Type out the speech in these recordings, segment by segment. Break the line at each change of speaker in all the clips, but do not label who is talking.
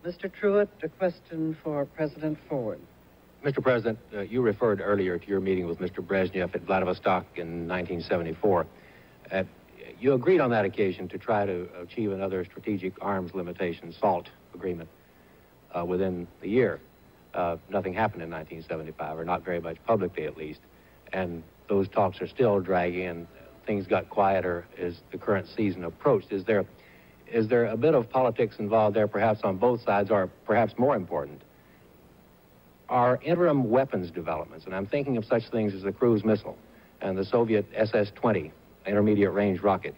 Mr. Truitt, a question for President Ford.
Mr. President, you referred earlier to your meeting with Mr. Brezhnev at Vladivostok in 1974. You agreed on that occasion to try to achieve another strategic arms limitation, SALT agreement, within the year. Nothing happened in 1975, or not very much publicly at least, and those talks are still dragging, and things got quieter as the current season approached. Is there a bit of politics involved there, perhaps on both sides, or perhaps more important, are interim weapons developments, and I'm thinking of such things as the cruise missile and the Soviet SS-20 intermediate range rocket,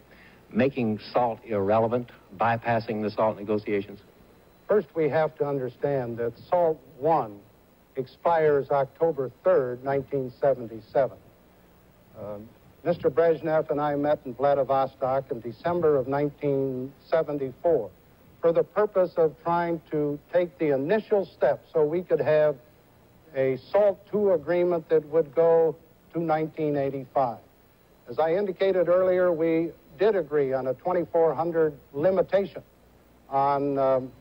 making SALT irrelevant, bypassing the SALT negotiations?
First, we have to understand that SALT I expires October 3rd, 1977. Mr. Brezhnev and I met in Vladivostok in December of 1974 for the purpose of trying to take the initial steps so we could have a SALT II agreement that would go to 1985. As I indicated earlier, we did agree on a 2,400 limitation on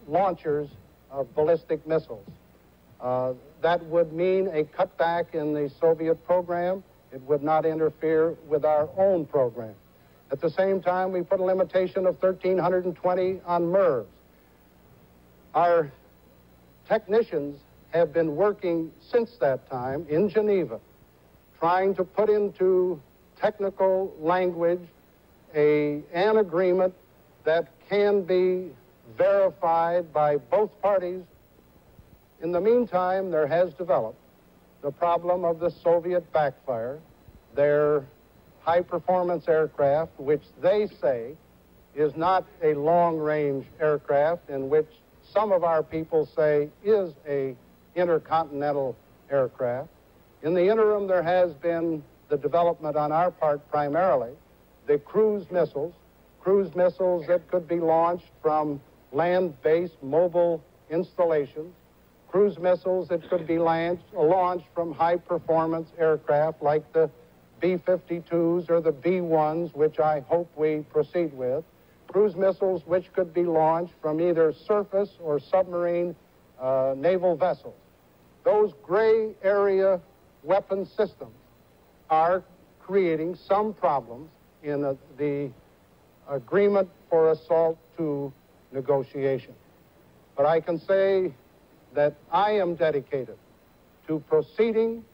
launchers of ballistic missiles. That would mean a cutback in the Soviet program. It would not interfere with our own program. At the same time, we put a limitation of 1,320 on MIRVs. Our technicians have been working since that time in Geneva, trying to put into technical language an agreement that can be verified by both parties. In the meantime, there has developed the problem of the Soviet backfire, their high-performance aircraft, which they say is not a long-range aircraft, in which some of our people say is a intercontinental aircraft. In the interim, there has been the development on our part primarily, the cruise missiles that could be launched from land-based mobile installations, cruise missiles that could be launched from high-performance aircraft like the B-52s or the B-1s, which I hope we proceed with, cruise missiles which could be launched from either surface or submarine naval vessels. Those gray area weapon systems are creating some problems in the agreement for a SALT II negotiation. But I can say that I am dedicated to proceeding,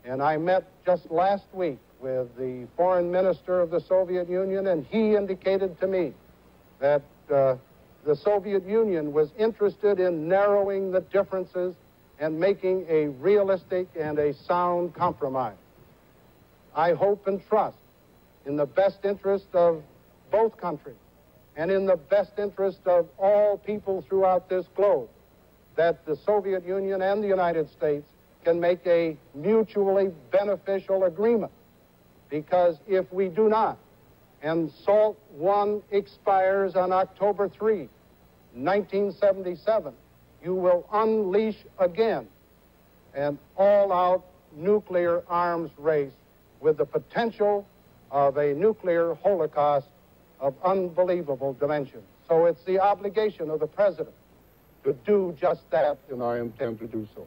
and I met just last week with the foreign minister of the Soviet Union, and he indicated to me that the Soviet Union was interested in narrowing the differences and making a realistic and a sound compromise. I hope and trust in the best interest of both countries and in the best interest of all people throughout this globe that the Soviet Union and the United States can make a mutually beneficial agreement. Because if we do not, and SALT I expires on October 3, 1977, you will unleash again an all-out nuclear arms race with the potential of a nuclear holocaust of unbelievable dimensions. So it's the obligation of the President to do just that, and I intend to do so.